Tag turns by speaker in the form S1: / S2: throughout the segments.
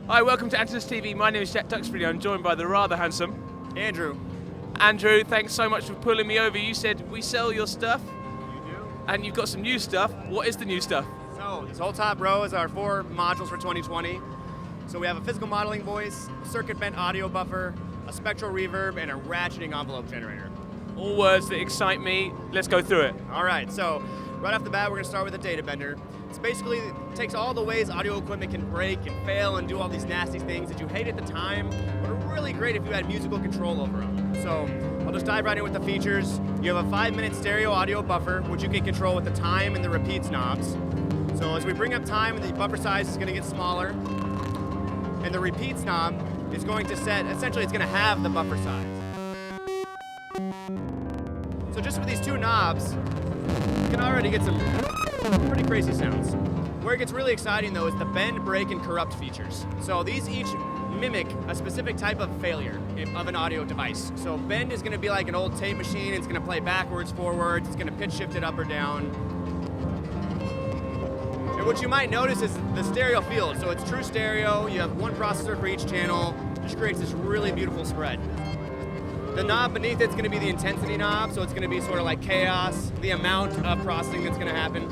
S1: Hi, welcome to Andertons TV. My name is Jack Duxbury. I'm joined by the rather handsome
S2: Andrew.
S1: Andrew, thanks so much for pulling me over. You said we sell your stuff.
S2: You do?
S1: And you've got some new stuff. What is the new stuff?
S2: So, this whole top row is our 4 modules for 2020. So we have a physical modeling voice, a circuit bent audio buffer, a spectral reverb, and a ratcheting envelope generator.
S1: All words that excite me. Let's go through it.
S2: All right, so right off the bat, we're gonna start with a data bender. It's basically takes all the ways audio equipment can break and fail and do all these nasty things that you hate at the time, but are really great if you had musical control over them. So I'll just dive right in with the features. You have a 5-minute stereo audio buffer, which you can control with the time and the repeats knobs. So as we bring up time, the buffer size is gonna get smaller, and the repeats knob is going to set, essentially it's gonna have the buffer size. So just with these 2 knobs, you can already get some pretty crazy sounds. Where it gets really exciting though is the bend, break, and corrupt features. So these each mimic a specific type of failure of an audio device. So bend is gonna be like an old tape machine. It's gonna play backwards, forwards. It's gonna pitch shift it up or down. And what you might notice is the stereo field. So it's true stereo. You have 1 processor for each channel. Just creates this really beautiful spread. The knob beneath it's going to be the intensity knob, so it's going to be sort of like chaos, the amount of processing that's going to happen.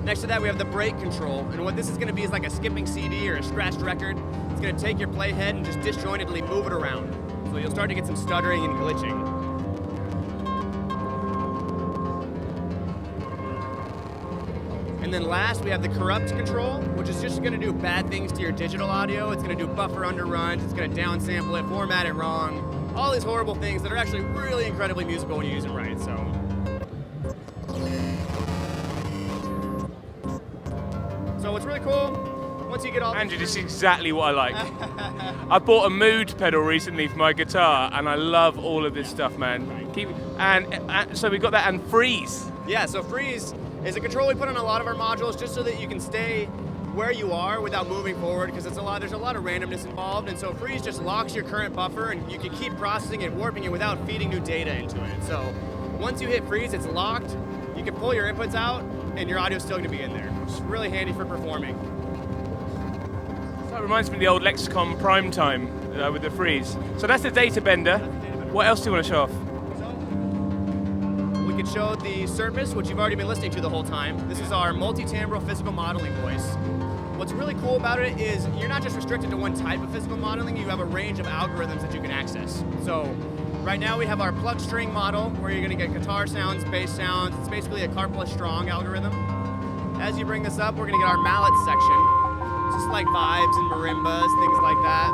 S2: Next to that we have the break control, and what this is going to be is like a skipping CD or a scratched record. It's going to take your playhead and just disjointedly move it around. So you'll start to get some stuttering and glitching. And then last we have the corrupt control, which is just going to do bad things to your digital audio. It's going to do buffer underruns, it's going to downsample it, format it wrong. All these horrible things that are actually really incredibly musical when you use them right, So what's really cool, once you get all...
S1: Andrew, this is exactly what I like. I bought a mood pedal recently for my guitar, and I love all of this stuff, man. So we got that, and freeze.
S2: Yeah, so freeze is a control we put on a lot of our modules just so that you can stay where you are without moving forward, because there's a lot of randomness involved, and so freeze just locks your current buffer and you can keep processing it, warping it without feeding new data into it. So once you hit freeze, it's locked, you can pull your inputs out, and your audio's still gonna be in there. It's really handy for performing.
S1: So it reminds me of the old Lexicon prime time with the freeze. So that's the data bender. What else do you want to show off?
S2: We could show the Surface, which you've already been listening to the whole time. This is our multi-timbral physical modeling voice. What's really cool about it is you're not just restricted to one type of physical modeling, you have a range of algorithms that you can access. So right now we have our plug string model where you're gonna get guitar sounds, bass sounds. It's basically a Karpla Strong algorithm. As you bring this up, we're gonna get our mallet section. It's just like vibes and marimbas, things like that.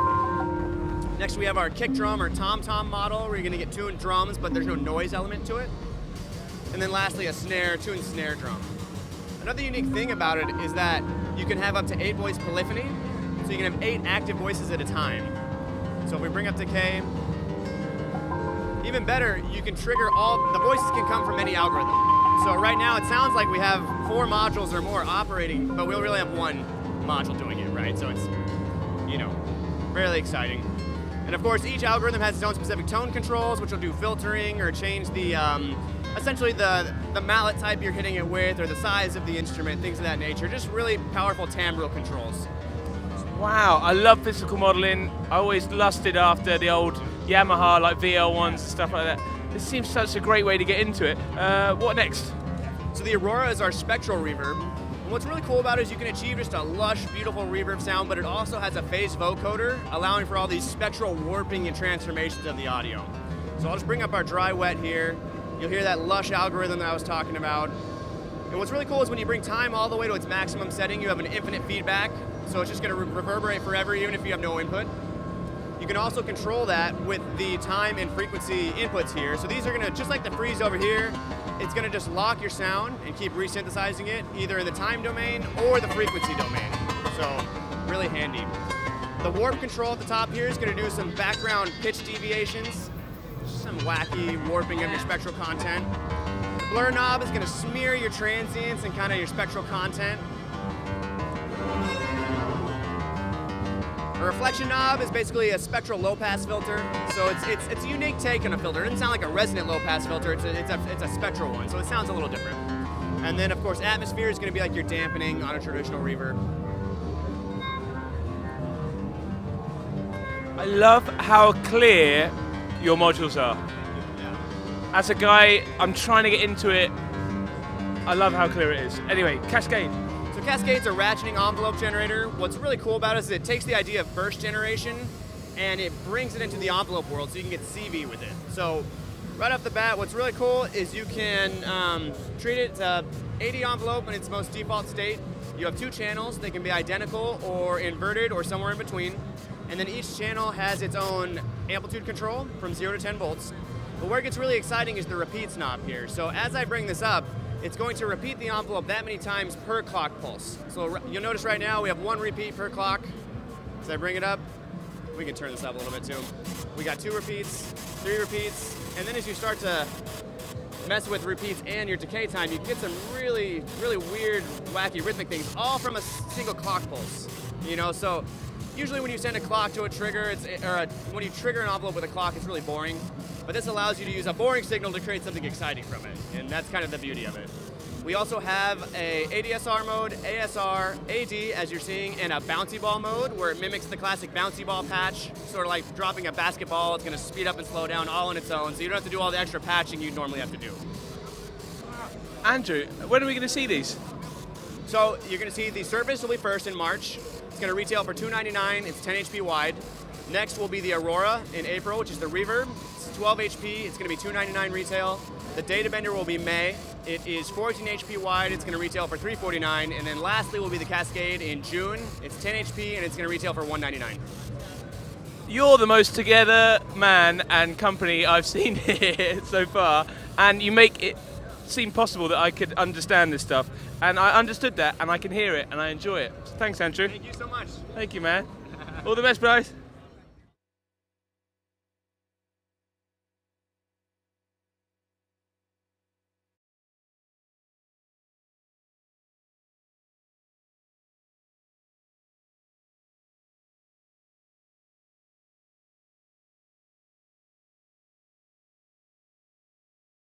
S2: Next we have our kick drum or tom-tom model where you're gonna get tuned drums, but there's no noise element to it. And then lastly, a tuned snare drum. Another unique thing about it is that you can have up to 8 voice polyphony, so you can have 8 active voices at a time. So if we bring up to K, even better, you can trigger the voices can come from any algorithm. So right now it sounds like we have 4 modules or more operating, but we'll really have 1 module doing it, right? So it's, fairly exciting. And of course, each algorithm has its own specific tone controls, which will do filtering or change the, essentially the mallet type you're hitting it with, or the size of the instrument, things of that nature. Just really powerful timbral controls.
S1: Wow, I love physical modeling. I always lusted after the old Yamaha, like VL1s and stuff like that. This seems such a great way to get into it. What next?
S2: So the Aurora is our spectral reverb. And what's really cool about it is you can achieve just a lush, beautiful reverb sound, but it also has a phase vocoder, allowing for all these spectral warping and transformations of the audio. So I'll just bring up our dry wet here. You'll hear that lush algorithm that I was talking about. And what's really cool is when you bring time all the way to its maximum setting, you have an infinite feedback. So it's just gonna reverberate forever even if you have no input. You can also control that with the time and frequency inputs here. So these are gonna, just like the freeze over here, it's gonna just lock your sound and keep resynthesizing it, either in the time domain or the frequency domain. So, really handy. The warp control at the top here is gonna do some background pitch deviations, some wacky warping of your spectral content. The blur knob is gonna smear your transients and kind of your spectral content. A reflection knob is basically a spectral low-pass filter, so it's a unique take on a filter. It doesn't sound like a resonant low-pass filter, it's a spectral one, so it sounds a little different. And then, of course, atmosphere is going to be like your dampening on a traditional reverb.
S1: I love how clear your modules are. As a guy, I'm trying to get into it. I love how clear it is. Anyway, Cascade.
S2: So Cascade's a ratcheting envelope generator. What's really cool about it is it takes the idea of burst generation and it brings it into the envelope world so you can get CV with it. So right off the bat, what's really cool is you can treat it as a 80 envelope in its most default state. You have 2 channels. They can be identical or inverted or somewhere in between. And then each channel has its own amplitude control from 0 to 10 volts. But where it gets really exciting is the repeats knob here. So as I bring this up, it's going to repeat the envelope that many times per clock pulse. So you'll notice right now we have 1 repeat per clock. As I bring it up, we can turn this up a little bit too. We got 2 repeats, 3 repeats, and then as you start to mess with repeats and your decay time, you get some really, really weird, wacky rhythmic things, all from a single clock pulse. You know, so usually when you send a clock to a trigger, when you trigger an envelope with a clock, it's really boring. But this allows you to use a boring signal to create something exciting from it, and that's kind of the beauty of it. We also have a Adsr mode, ASR, AD, as you're seeing, and a bouncy ball mode, where it mimics the classic bouncy ball patch, sort of like dropping a basketball. It's going to speed up and slow down all on its own, so you don't have to do all the extra patching you'd normally have to do.
S1: Andrew, when are we going to see these?
S2: So you're going to see the Surface will be first in March. It's going to retail for $299. It's 10 HP wide. Next will be the Aurora in April, which is the Reverb. It's 12 HP. It's going to be $299 retail. The Data Bender will be May. It is 14 HP wide. It's going to retail for $349. And then lastly will be the Cascade in June. It's 10 HP and it's going to retail for $199.
S1: You're the most together man and company I've seen here so far, and you make it seem possible that I could understand this stuff. And I understood that, and I can hear it, and I enjoy it. So thanks, Andrew.
S2: Thank you so much.
S1: Thank you, man. All the best, guys.